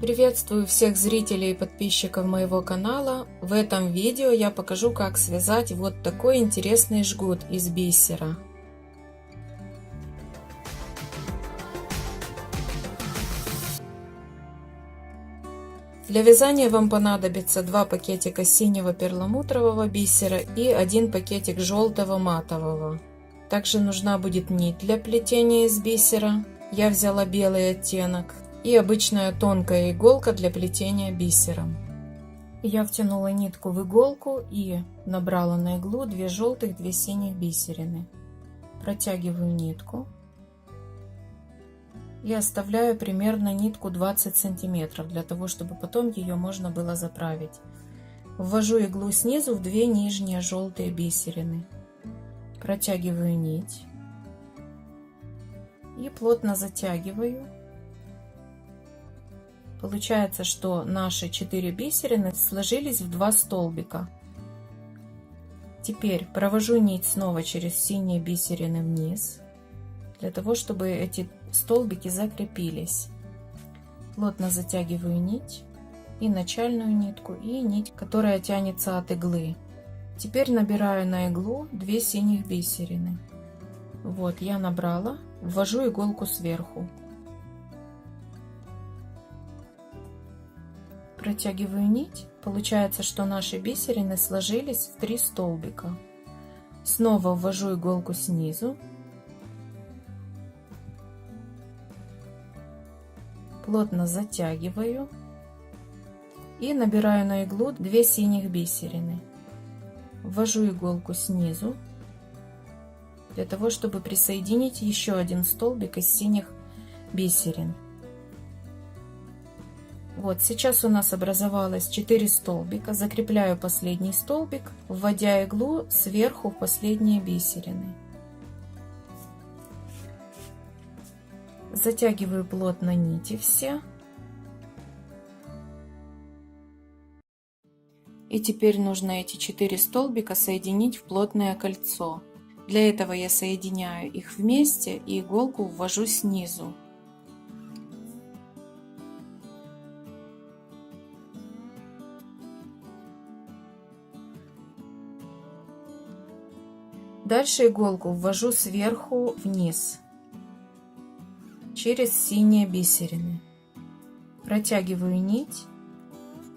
Приветствую всех зрителей и подписчиков моего канала. В этом видео я покажу, как связать вот такой интересный жгут из бисера. Для вязания вам понадобится 2 пакетика синего перламутрового бисера и 1 пакетик желтого матового. Также нужна будет нить для плетения из бисера. Я взяла белый оттенок. И обычная тонкая иголка для плетения бисером. Я втянула нитку в иголку и набрала на иглу 2 желтых, 2 синих бисерины. Протягиваю нитку и оставляю примерно нитку 20 сантиметров, для того, чтобы потом ее можно было заправить. Ввожу иглу снизу в 2 нижние желтые бисерины. Протягиваю нить и плотно затягиваю. Получается, что наши 4 бисерины сложились в 2 столбика. Теперь провожу нить снова через синие бисерины вниз, для того, чтобы эти столбики закрепились. Плотно затягиваю нить, и начальную нитку, и нить, которая тянется от иглы. Теперь набираю на иглу 2 синих бисерины. Вот, я набрала, ввожу иголку сверху. Протягиваю нить, получается, что наши бисерины сложились в 3 столбика. Снова ввожу иголку снизу, плотно затягиваю и набираю на иглу 2 синих бисерины. Ввожу иголку снизу, для того, чтобы присоединить еще 1 столбик из синих бисерин. Вот, сейчас у нас образовалось 4 столбика. Закрепляю последний столбик, вводя иглу сверху в последние бисерины. Затягиваю плотно нити все. И теперь нужно эти 4 столбика соединить в плотное кольцо. Для этого я соединяю их вместе и иголку ввожу снизу. Дальше иголку ввожу сверху вниз, через синие бисерины. Протягиваю нить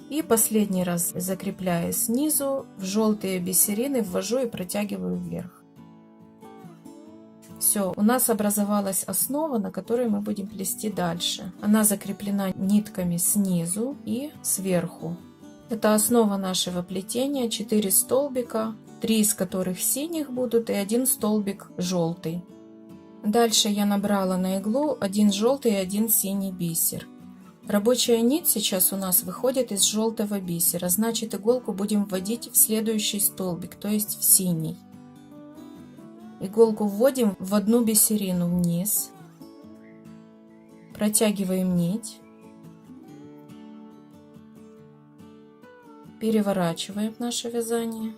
и последний раз, закрепляя снизу, в желтые бисерины ввожу и протягиваю вверх. Все, у нас образовалась основа, на которой мы будем плести дальше. Она закреплена нитками снизу и сверху. Это основа нашего плетения: 4 столбика, 3 из которых синих будут и 1 столбик желтый. Дальше я набрала на иглу 1 желтый и 1 синий бисер. Рабочая нить сейчас у нас выходит из желтого бисера, значит, иголку будем вводить в следующий столбик, то есть в синий. Иголку вводим в 1 бисерину вниз, протягиваем нить, переворачиваем наше вязание.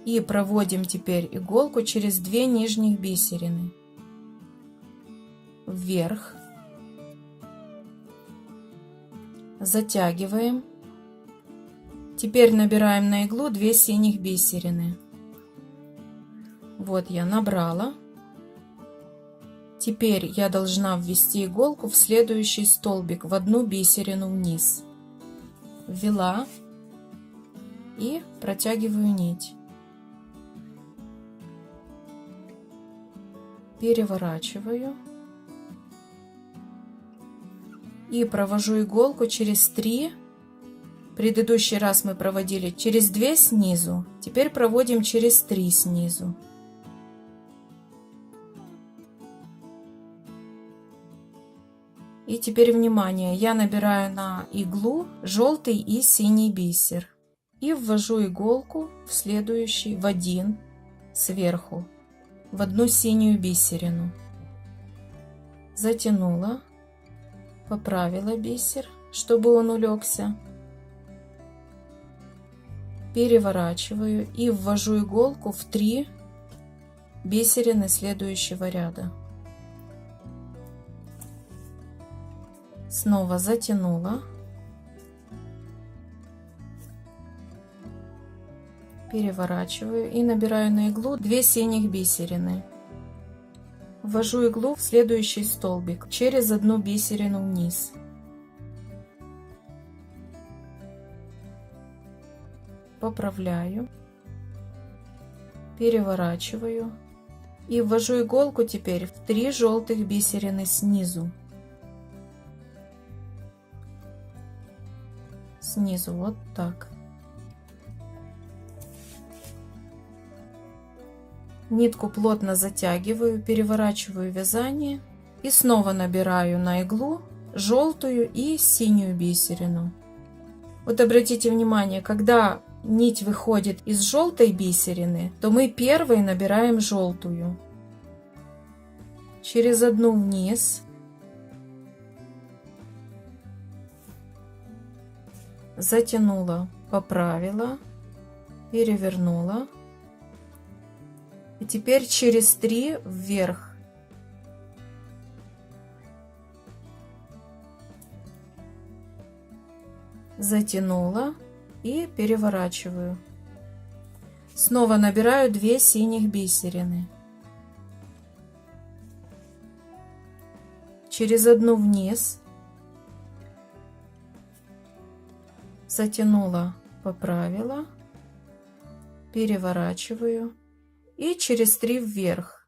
И проводим теперь иголку через 2 нижних бисерины вверх, затягиваем. Теперь набираем на иглу 2 синих бисерины. Вот я набрала. Теперь я должна ввести иголку в следующий столбик, в 1 бисерину вниз. Ввела и протягиваю нить. Переворачиваю и провожу иголку через 3. Предыдущий раз мы проводили через 2 снизу, теперь проводим через 3 снизу. И теперь внимание, я набираю на иглу желтый и синий бисер и ввожу иголку в следующий, в 1 сверху, в 1 синюю бисерину. Затянула, поправила бисер, чтобы он улегся. Переворачиваю и ввожу иголку в 3 бисерины следующего ряда. снова затянула, переворачиваю и набираю на иглу 2 синих бисерины. Ввожу иглу в следующий столбик через одну бисерину вниз. Поправляю, переворачиваю и ввожу иголку теперь в 3 желтых бисерины снизу. Снизу вот так. Нитку плотно затягиваю, переворачиваю вязание и снова набираю на иглу желтую и синюю бисерину. Вот обратите внимание, когда нить выходит из желтой бисерины, то мы первой набираем желтую. Через одну вниз. Затянула, поправила, перевернула. И теперь через 3 вверх. Затянула и переворачиваю. Снова набираю 2 синих бисерины. Через одну вниз. Затянула, поправила, переворачиваю. И через 3 вверх.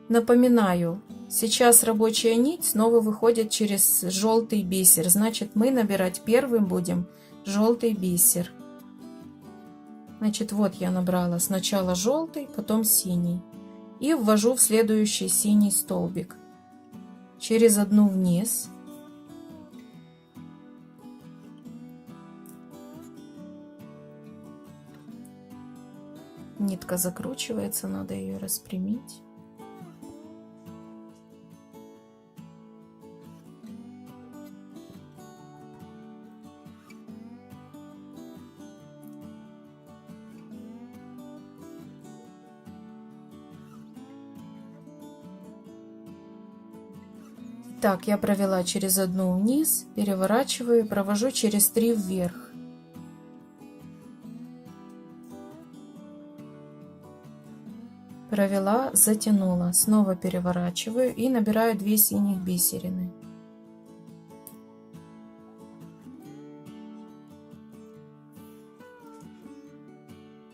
Напоминаю, сейчас рабочая нить снова выходит через желтый бисер, значит мы набирать первым будем желтый бисер. Значит, вот я набрала сначала желтый, потом синий и ввожу в следующий синий столбик через одну вниз. Нитка закручивается, надо ее распрямить. Так, я провела через одну вниз, переворачиваю, провожу через 3 вверх. Провела, затянула, снова переворачиваю и набираю 2 синих бисерины.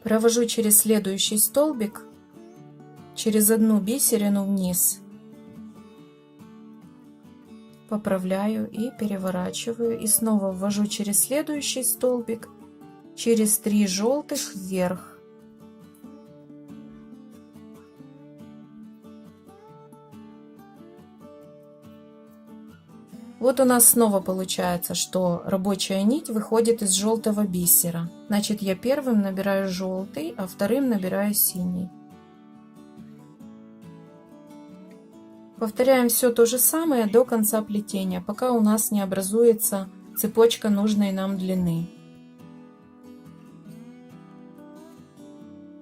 Провожу через следующий столбик, через одну бисерину вниз. Поправляю и переворачиваю и снова ввожу через следующий столбик, через 3 желтых вверх. Вот у нас снова получается, что рабочая нить выходит из желтого бисера. Значит, я первым набираю желтый, а вторым набираю синий. Повторяем все то же самое до конца плетения, пока у нас не образуется цепочка нужной нам длины.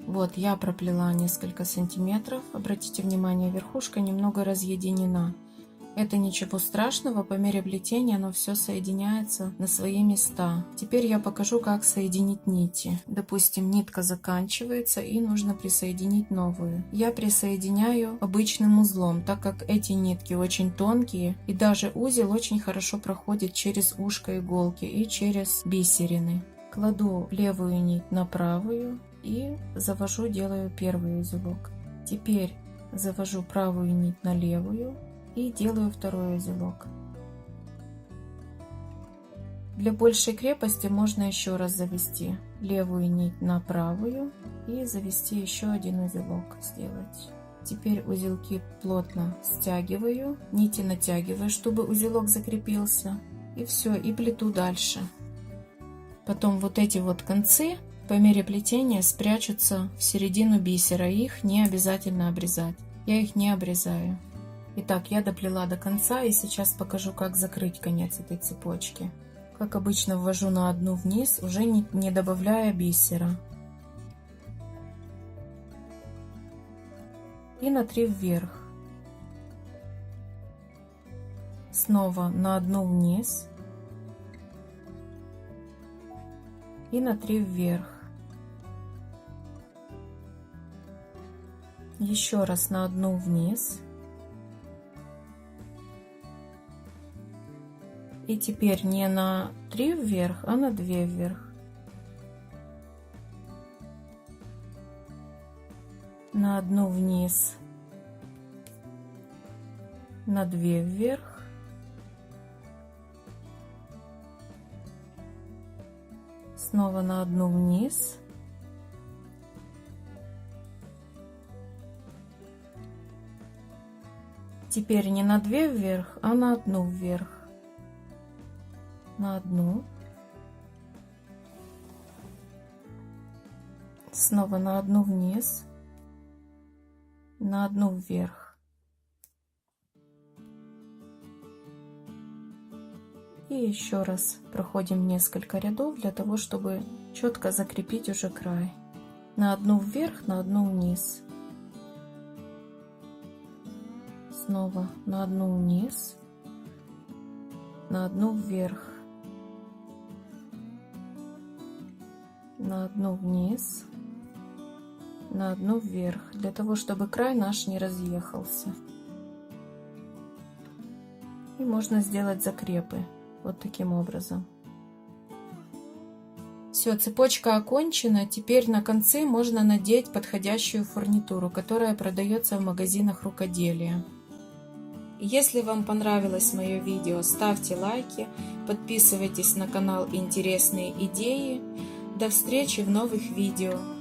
Вот я проплела несколько сантиметров. Обратите внимание, верхушка немного разъединена. Это ничего страшного, по мере плетения оно все соединяется на свои места. Теперь я покажу, как соединить нити. Допустим, нитка заканчивается и нужно присоединить новую. Я присоединяю обычным узлом, так как эти нитки очень тонкие и даже узел очень хорошо проходит через ушко иголки и через бисерины. Кладу левую нить на правую и завожу, делаю первый узелок. Теперь завожу правую нить на левую и делаю второй узелок. Для большей крепости можно еще раз завести левую нить на правую и завести еще один узелок сделать. Теперь узелки плотно стягиваю, нити натягиваю, чтобы узелок закрепился, и все, и плету дальше. Потом вот эти вот концы по мере плетения спрячутся в середину бисера, их не обязательно обрезать, я их не обрезаю. Итак, я доплела до конца и сейчас покажу, как закрыть конец этой цепочки. Как обычно, ввожу на одну вниз, уже не добавляя бисера. и на 3 вверх. Снова на 1 вниз и на 3 вверх. Еще раз на 1 вниз. И теперь не на 3 вверх, а на 2 вверх. На 1 вниз, на 2 вверх. Снова на 1 вниз. Теперь не на 2 вверх, а на 1 вверх. На 1. Снова на 1 вниз. На 1 вверх. И еще раз проходим несколько рядов для того, чтобы четко закрепить уже край. На 1 вверх, на 1 вниз. Снова на 1 вниз, на 1 вверх, на 1 вниз, на 1 вверх, для того, чтобы край наш не разъехался. И можно сделать закрепы вот таким образом. Все, цепочка окончена. Теперь на концы можно надеть подходящую фурнитуру, которая продается в магазинах рукоделия. Если вам понравилось мое видео, ставьте лайки, подписывайтесь на канал «Интересные идеи». До встречи в новых видео.